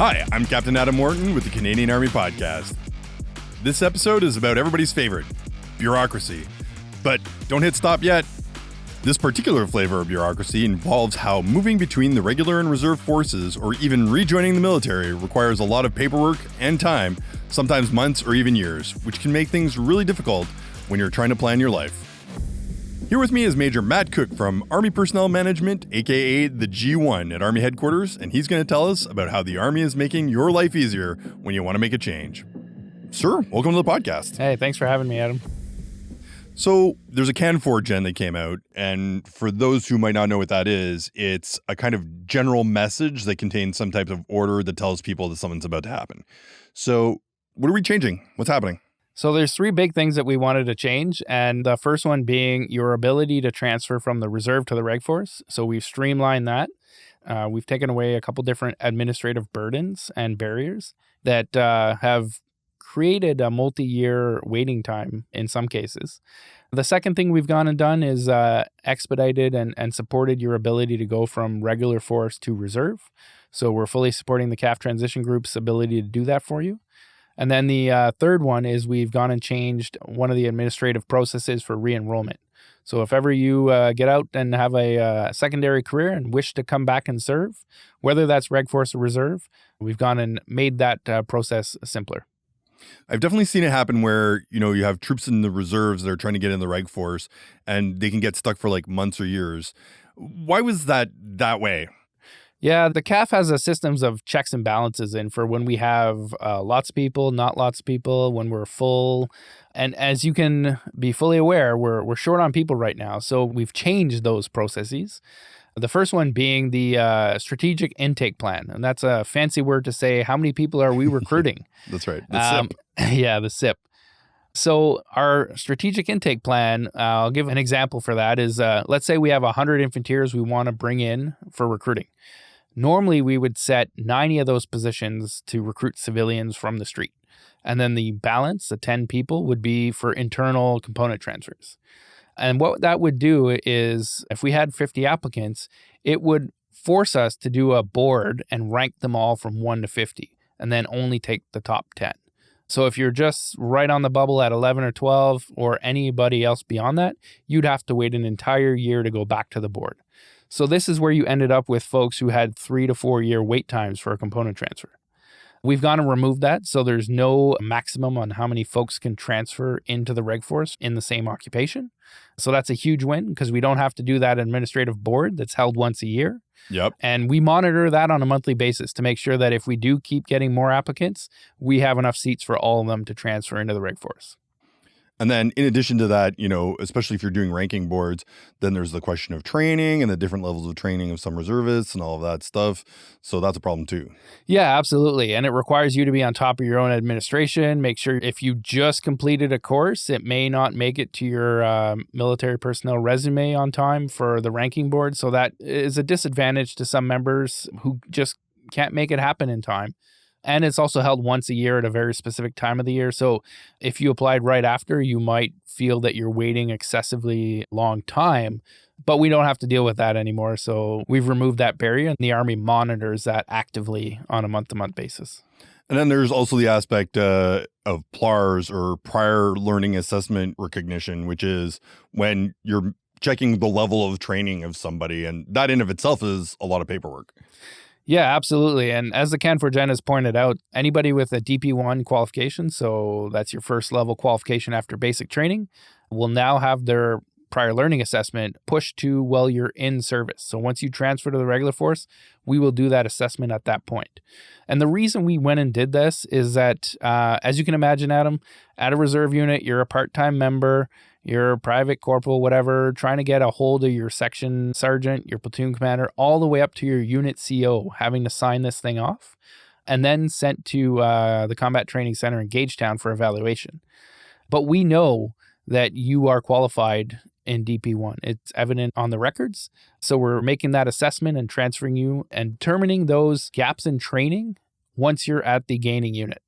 Hi, I'm Captain Adam Orton with the Canadian Army Podcast. This episode is about everybody's favorite, bureaucracy. But don't hit stop yet. This particular flavor of bureaucracy involves how moving between the regular and reserve forces, or even rejoining the military, requires a lot of paperwork and time, sometimes months or even years, which can make things really difficult when you're trying to plan your life. Here with me is Major Matt Cooke from Army Personnel Management, aka the G1 at Army Headquarters, and he's going to tell us about how the Army is making your life easier when you want to make a change. Sir, welcome to the podcast. Hey, thanks for having me, Adam. So there's a CAN4 gen that came out, and for those who might not know what that is, it's a kind of general message that contains some type of order that tells people that something's about to happen. So what are we changing? What's happening? So there's three big things that we wanted to change, and the first one being your ability to transfer from the reserve to the reg force. So we've streamlined that. We've taken away a couple different administrative burdens and barriers that have created a multi-year waiting time in some cases. The second thing we've gone and done is expedited and supported your ability to go from regular force to reserve. So we're fully supporting the CAF transition group's ability to do that for you. And then the third one is we've gone and changed one of the administrative processes for re-enrollment. So if ever you get out and have a secondary career and wish to come back and serve, whether that's reg force or reserve, we've gone and made that process simpler. I've definitely seen it happen where, you have troops in the reserves that are trying to get in the reg force and they can get stuck for like months or years. Why was that way? Yeah, the CAF has a systems of checks and balances in for when we have lots of people, not lots of people, when we're full. And as you can be fully aware, we're short on people right now. So we've changed those processes. The first one being the strategic intake plan. And that's a fancy word to say how many people are we recruiting? That's right. The SIP. Yeah, the SIP. So our strategic intake plan, I'll give an example for that, is let's say we have 100 infanteers we want to bring in for recruiting. Normally, we would set 90 of those positions to recruit civilians from the street. And then the balance, the 10 people, would be for internal component transfers. And what that would do is, if we had 50 applicants, it would force us to do a board and rank them all from 1 to 50, and then only take the top 10. So if you're just right on the bubble at 11 or 12, or anybody else beyond that, you'd have to wait an entire year to go back to the board. So this is where you ended up with folks who had 3 to 4 year wait times for a component transfer. We've gone and removed that, so there's no maximum on how many folks can transfer into the reg force in the same occupation. So that's a huge win because we don't have to do that administrative board that's held once a year. Yep. And we monitor that on a monthly basis to make sure that if we do keep getting more applicants, we have enough seats for all of them to transfer into the reg force. And then in addition to that, especially if you're doing ranking boards, then there's the question of training and the different levels of training of some reservists and all of that stuff. So that's a problem too. Yeah, absolutely. And it requires you to be on top of your own administration. Make sure if you just completed a course, it may not make it to your military personnel resume on time for the ranking board. So that is a disadvantage to some members who just can't make it happen in time. And it's also held once a year at a very specific time of the year. So if you applied right after, you might feel that you're waiting excessively long time, but we don't have to deal with that anymore. So we've removed that barrier and the Army monitors that actively on a month-to-month basis. And then there's also the aspect of PLARS, or prior learning assessment recognition, which is when you're checking the level of training of somebody. And that in of itself is a lot of paperwork. Yeah, absolutely. And as the CAN4 Gen has pointed out, anybody with a DP1 qualification, so that's your first level qualification after basic training, will now have their prior learning assessment pushed to while you're in service. So once you transfer to the regular force, we will do that assessment at that point. And the reason we went and did this is that, as you can imagine, Adam, at a reserve unit, you're a part-time member, you're a private corporal, whatever, trying to get a hold of your section sergeant, your platoon commander, all the way up to your unit CO, having to sign this thing off, and then sent to the Combat Training Center in Gagetown for evaluation. But we know that you are qualified in DP1. It's evident on the records. So we're making that assessment and transferring you and determining those gaps in training once you're at the gaining unit.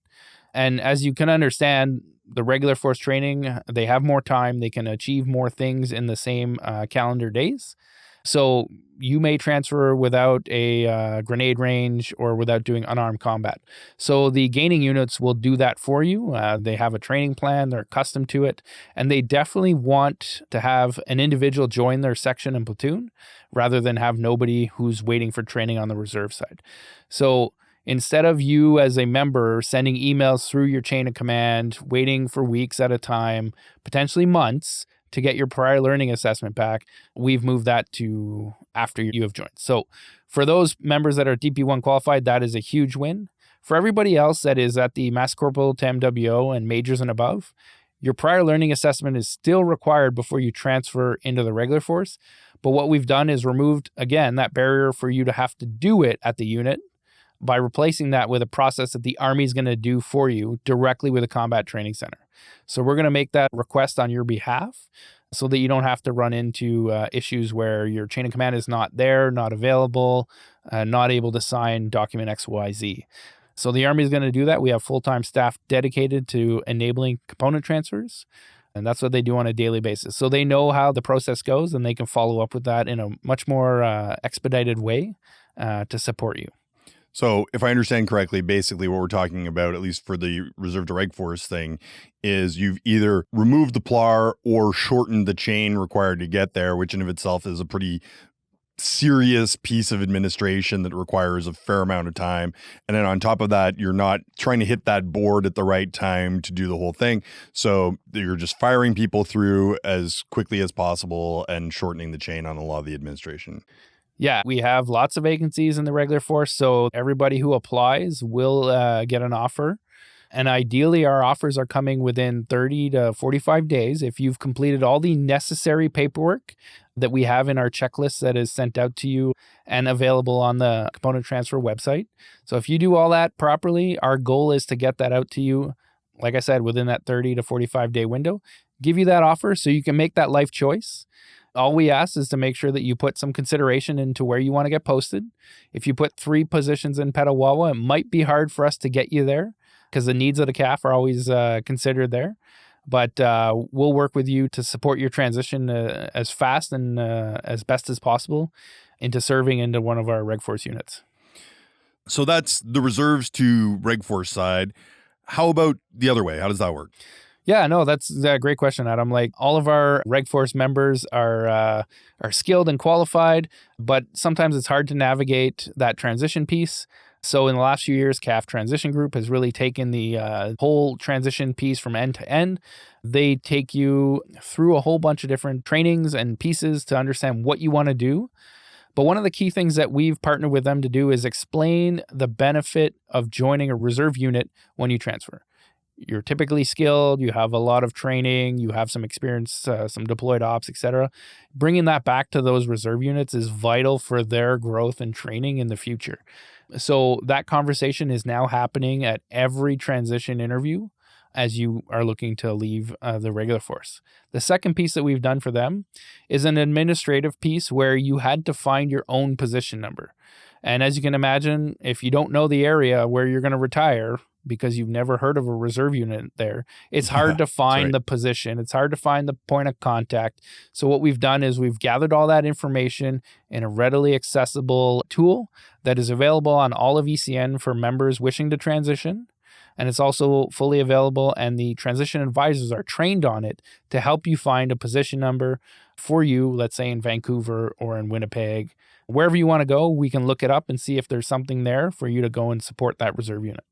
And as you can understand, the regular force training, they have more time. They can achieve more things in the same calendar days. So you may transfer without a grenade range or without doing unarmed combat. So the gaining units will do that for you. They have a training plan, they're accustomed to it, and they definitely want to have an individual join their section and platoon rather than have nobody who's waiting for training on the reserve side. So instead of you as a member sending emails through your chain of command, waiting for weeks at a time, potentially months, to get your prior learning assessment back, we've moved that to after you have joined. So for those members that are DP1 qualified, that is a huge win. For everybody else that is at the Master Corporal to MWO and majors and above, your prior learning assessment is still required before you transfer into the regular force. But what we've done is removed, again, that barrier for you to have to do it at the unit by replacing that with a process that the Army is going to do for you directly with a combat training center. So we're going to make that request on your behalf so that you don't have to run into issues where your chain of command is not there, not available, not able to sign document XYZ. So the Army is going to do that. We have full-time staff dedicated to enabling component transfers, and that's what they do on a daily basis. So they know how the process goes, and they can follow up with that in a much more expedited way to support you. So if I understand correctly, basically what we're talking about, at least for the reserve to reg force thing, is you've either removed the PLAR or shortened the chain required to get there, which in of itself is a pretty serious piece of administration that requires a fair amount of time. And then on top of that, you're not trying to hit that board at the right time to do the whole thing. So you're just firing people through as quickly as possible and shortening the chain on a lot of the administration. Yeah, we have lots of vacancies in the regular force, so everybody who applies will get an offer. And ideally, our offers are coming within 30 to 45 days if you've completed all the necessary paperwork that we have in our checklist that is sent out to you and available on the component transfer website. So if you do all that properly, our goal is to get that out to you, like I said, within that 30 to 45 day window, give you that offer so you can make that life choice. All we ask is to make sure that you put some consideration into where you want to get posted. If you put 3 positions in Petawawa, it might be hard for us to get you there because the needs of the CAF are always considered there. But we'll work with you to support your transition as fast and as best as possible into serving into one of our Reg Force units. So that's the reserves to Reg Force side. How about the other way? How does that work? Yeah, no, that's a great question, Adam. Like all of our Reg Force members are skilled and qualified, but sometimes it's hard to navigate that transition piece. So in the last few years, CAF Transition Group has really taken the whole transition piece from end to end. They take you through a whole bunch of different trainings and pieces to understand what you want to do. But one of the key things that we've partnered with them to do is explain the benefit of joining a reserve unit when you transfer. You're typically skilled, you have a lot of training, you have some experience, some deployed ops, etc. Bringing that back to those reserve units is vital for their growth and training in the future. So that conversation is now happening at every transition interview as you are looking to leave the regular force. The second piece that we've done for them is an administrative piece where you had to find your own position number. And as you can imagine, if you don't know the area where you're going to retire, because you've never heard of a reserve unit there, it's hard to find the position. It's hard to find the point of contact. So what we've done is we've gathered all that information in a readily accessible tool that is available on all of ECN for members wishing to transition. And it's also fully available, and the transition advisors are trained on it to help you find a position number for you, let's say in Vancouver or in Winnipeg. Wherever you want to go, we can look it up and see if there's something there for you to go and support that reserve unit.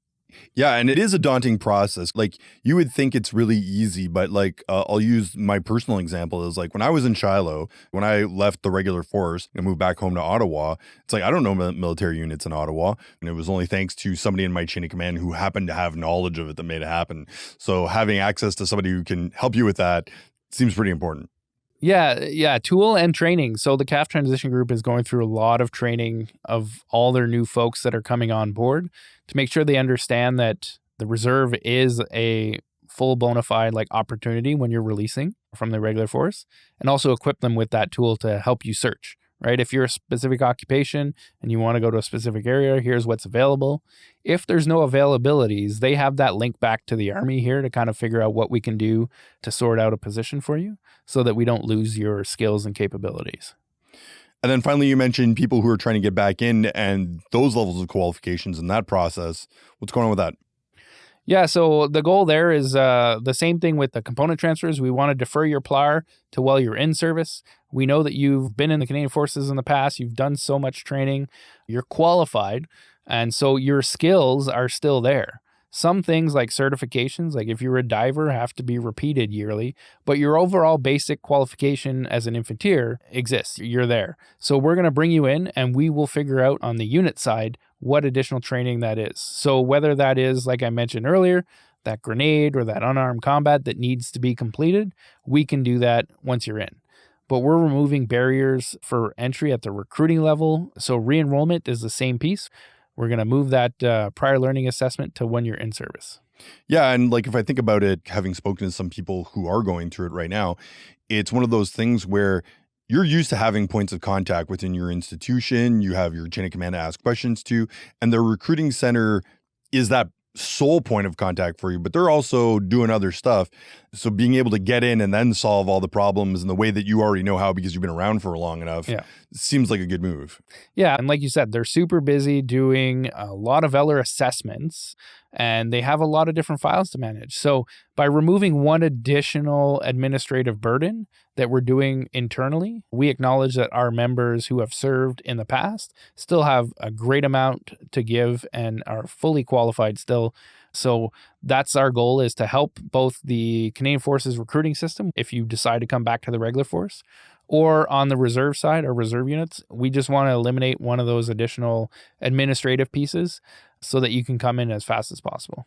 Yeah, and it is a daunting process. Like you would think it's really easy, but like I'll use my personal example is like when I was in Shiloh, when I left the regular force and moved back home to Ottawa, it's like I don't know military units in Ottawa, and it was only thanks to somebody in my chain of command who happened to have knowledge of it that made it happen. So having access to somebody who can help you with that seems pretty important. Yeah, tool and training. So the CAF Transition Group is going through a lot of training of all their new folks that are coming on board to make sure they understand that the reserve is a full bona fide like opportunity when you're releasing from the regular force, and also equip them with that tool to help you search, right? If you're a specific occupation and you want to go to a specific area, here's what's available. If there's no availabilities, they have that link back to the Army here to kind of figure out what we can do to sort out a position for you so that we don't lose your skills and capabilities. And then finally, you mentioned people who are trying to get back in and those levels of qualifications in that process. What's going on with that? Yeah, so the goal there is the same thing with the component transfers. We want to defer your PLAR to while you're in service. We know that you've been in the Canadian Forces in the past. You've done so much training. You're qualified. And so your skills are still there. Some things like certifications, like if you're a diver, have to be repeated yearly, but your overall basic qualification as an infanteer exists. You're there. So we're going to bring you in and we will figure out on the unit side what additional training that is. So whether that is, like I mentioned earlier, that grenade or that unarmed combat that needs to be completed, we can do that once you're in. But we're removing barriers for entry at the recruiting level. So re-enrollment is the same piece. We're going to move that prior learning assessment to when you're in service. Yeah. And like, if I think about it, having spoken to some people who are going through it right now, it's one of those things where you're used to having points of contact within your institution. You have your chain of command to ask questions to, and the recruiting center is that sole point of contact for you, but they're also doing other stuff. So being able to get in and then solve all the problems in the way that you already know how because you've been around for long enough seems like a good move. Yeah. And like you said, they're super busy doing a lot of Eller assessments and they have a lot of different files to manage. So by removing one additional administrative burden that we're doing internally, we acknowledge that our members who have served in the past still have a great amount to give and are fully qualified still. So that's our goal, is to help both the Canadian Forces recruiting system if you decide to come back to the regular force, or on the reserve side or reserve units. We just want to eliminate one of those additional administrative pieces so that you can come in as fast as possible.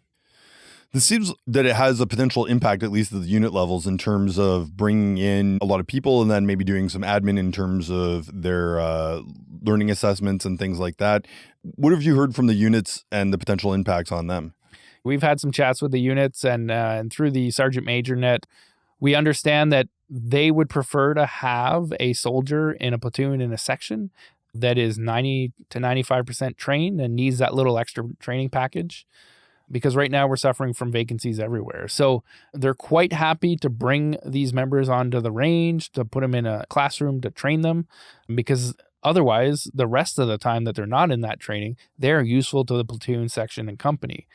This seems that it has a potential impact, at least at the unit levels, in terms of bringing in a lot of people and then maybe doing some admin in terms of their learning assessments and things like that. What have you heard from the units and the potential impacts on them? We've had some chats with the units and through the Sergeant Major net, we understand that they would prefer to have a soldier in a platoon in a section that is 90 to 95% trained and needs that little extra training package, because right now we're suffering from vacancies everywhere. So they're quite happy to bring these members onto the range, to put them in a classroom to train them, because otherwise the rest of the time that they're not in that training, they're useful to the platoon, section, and company.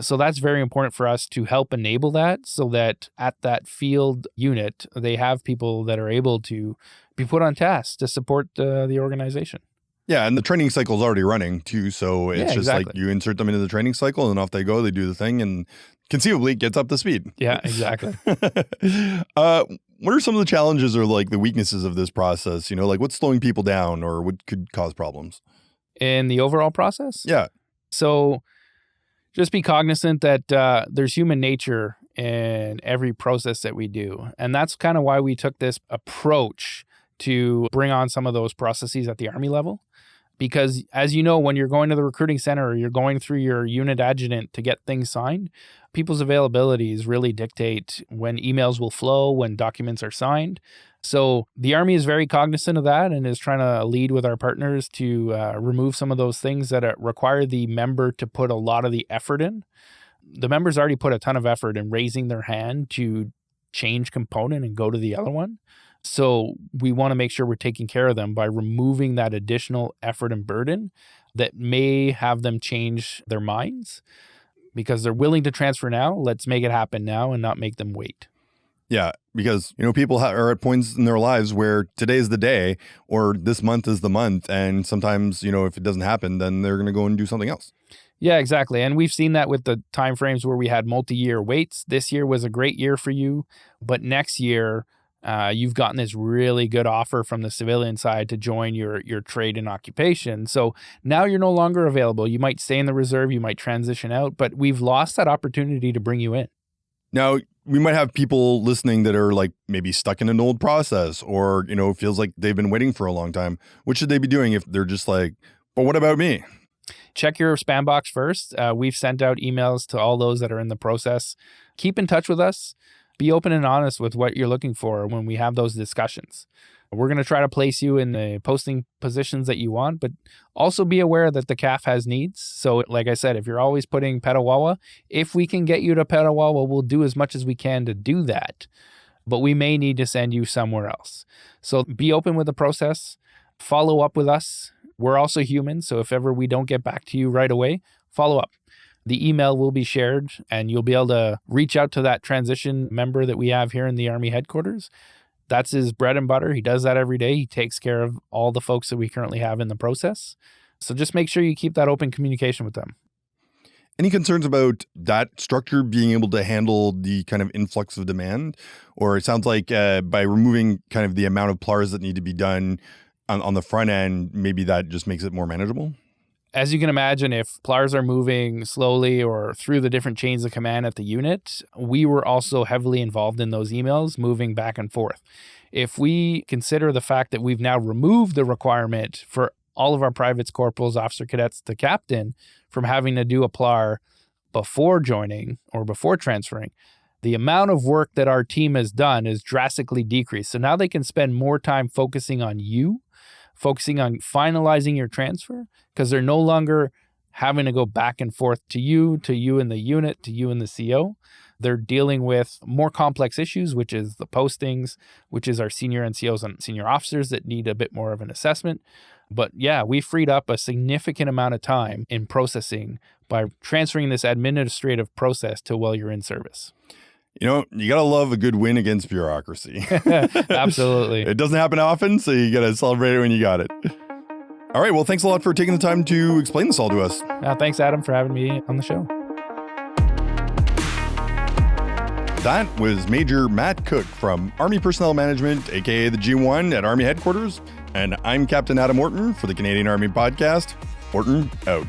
So that's very important for us to help enable that, so that at that field unit, they have people that are able to be put on task to support the organization. Yeah, and the training cycle is already running too, so it's just like you insert them into the training cycle and off they go, they do the thing, and conceivably it gets up to speed. Yeah, exactly. What are some of the challenges or like the weaknesses of this process? You know, like what's slowing people down or what could cause problems? In the overall process? Yeah. So just be cognizant that there's human nature in every process that we do. And that's kind of why we took this approach to bring on some of those processes at the Army level. Because as you know, when you're going to the recruiting center or you're going through your unit adjutant to get things signed, people's availabilities really dictate when emails will flow, when documents are signed. So the Army is very cognizant of that and is trying to lead with our partners to remove some of those things that require the member to put a lot of the effort in. The members already put a ton of effort in raising their hand to change component and go to the other one. So we want to make sure we're taking care of them by removing that additional effort and burden that may have them change their minds, because they're willing to transfer now. Let's make it happen now and not make them wait. Yeah, because, you know, people are at points in their lives where today is the day or this month is the month. And sometimes, you know, if it doesn't happen, then they're going to go and do something else. Yeah, exactly. And we've seen that with the timeframes where we had multi-year waits. This year was a great year for you, but next year you've gotten this really good offer from the civilian side to join your trade and occupation. So now you're no longer available. You might stay in the reserve, you might transition out, but we've lost that opportunity to bring you in. Now, we might have people listening that are like maybe stuck in an old process or, you know, feels like they've been waiting for a long time. What should they be doing if they're just like, but what about me? Check your spam box first. We've sent out emails to all those that are in the process. Keep in touch with us. Be open and honest with what you're looking for when we have those discussions. We're going to try to place you in the posting positions that you want, but also be aware that the CAF has needs. So like I said, if you're always putting Petawawa, if we can get you to Petawawa, we'll do as much as we can to do that, but we may need to send you somewhere else. So be open with the process. follow up with us. We're also human, so if ever we don't get back to you right away, follow up. The email will be shared, and you'll be able to reach out to that transition member that we have here in the Army headquarters. That's his bread and butter. He does that every day. He takes care of all the folks that we currently have in the process. So just make sure you keep that open communication with them. Any concerns about that structure being able to handle the kind of influx of demand? Or it sounds like by removing kind of the amount of PLARs that need to be done on the front end, maybe that just makes it more manageable? As you can imagine, if PLARs are moving slowly or through the different chains of command at the unit, we were also heavily involved in those emails moving back and forth. If we consider the fact that we've now removed the requirement for all of our privates, corporals, officer cadets to captain from having to do a PLAR before joining or before transferring, the amount of work that our team has done is drastically decreased. So now they can spend more time focusing on you, focusing on finalizing your transfer, because they're no longer having to go back and forth to you in the unit, to you in the CO. They're dealing with more complex issues, which is the postings, which is our senior NCOs and senior officers that need a bit more of an assessment. But yeah, we freed up a significant amount of time in processing by transferring this administrative process to while you're in service. You know, you got to love a good win against bureaucracy. Absolutely. It doesn't happen often, so you got to celebrate it when you got it. All right. Well, thanks a lot for taking the time to explain this all to us. Thanks, Adam, for having me on the show. That was Major Matt Cooke from Army Personnel Management, aka the G1 at Army Headquarters. And I'm Captain Adam Orton for the Canadian Army Podcast. Orton out.